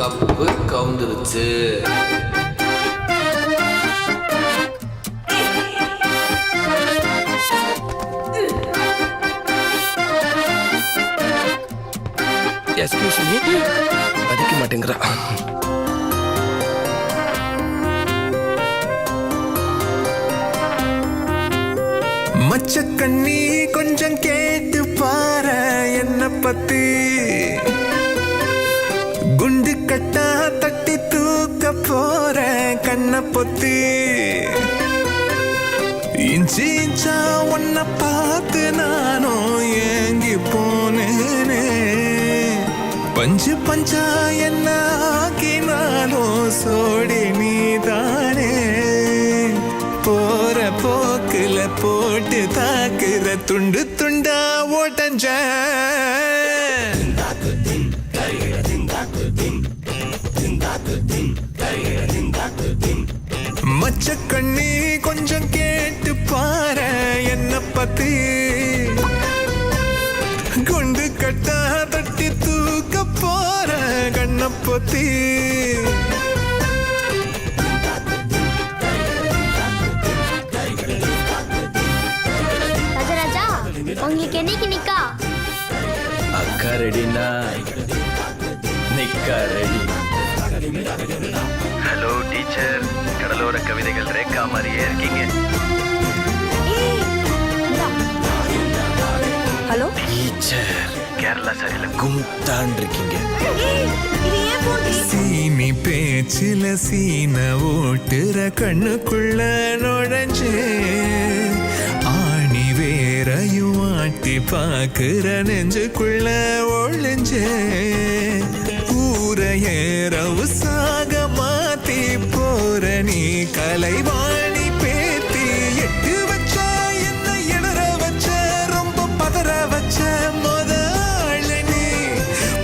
Cup கவுந்துருச்சு. Excuse me, மதிக்க மாட்டேங்கிறா. மச்சக்கண்ணி கொஞ்சம் கேட்டு பாரு என்ன பத்தி, குண்டு கட்டா தட்டி தூக்க போற கண்ண பொத்தி, இஞ்சி இஞ்சா உன்னை பார்த்து நானும் ஏங்கி போனேனே, பஞ்சு பஞ்சா என்ன ஆக்கினாலும் சோடி நீதானே, போற போக்குல போட்டு தாக்குற துண்டு துண்டா ஓட்டஞ்ச மச்சக்கண்ணி கொஞ்சம் கேட்டு பாரு என்ன பத்தி, குண்டு கட்டா தட்டி தூக்க போற கண்ண பொத்தி, ராஜராஜா உங்களுக்கு என்னைக்கு நிக்கா? அக்கா ரெடினா நிக்கா ரெடி. ஹலோ டீச்சர், கடலோர கவிதைகள் ரேக்கா மாதிரியே இருக்கீங்க. ஹலோ டீச்சர், கேரளா சரியில்ல கும்தான் இருக்கீங்க. சீனி பேச்சில சீன ஓட்டுற கண்ணுக்குள்ள நுழைஞ்சே, ஆணி வேறையும் ஆட்டி பாக்குற நெஞ்சுக்குள்ள ஒழிஞ்சே, ஊர ஏறவு சாக மாத்தி போற நீ கலைவாணி பேத்தி, எட்டு வச்ச என்ன இடற வச்ச ரொம்ப பதற வச்ச முதல் நீ,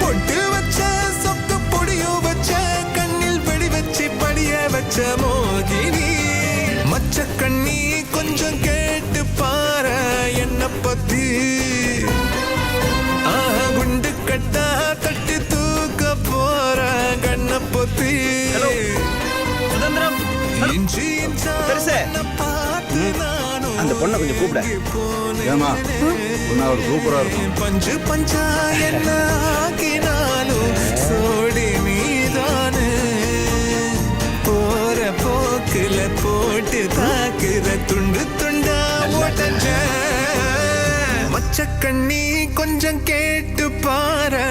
பொட்டு வச்ச சொக்க பொடியும் வச்ச கண்ணில் வெடி வச்சு படிய வச்ச மோகினி, மச்சக்கண்ணி கொஞ்சம் கேட்டு பாரு என்ன பத்தி, குண்டு கட்டா தட்டி தூக்க போற கண்ண பொத்தி, சுதந்திரம், அந்த பொண்ணை கொஞ்சம் கூப்பிட. ஏமா ஒரு சூப்பரா இருக்கும். பஞ்சு பஞ்சா என்ன ஆக்கினாலும் சோடி மீதானே, போற போக்குல போட்டு தாக்குற துண்டு துண்டா ஓட்டஞ்ச மச்சக்கண்ணி கொஞ்சம் கேட்டு பாரு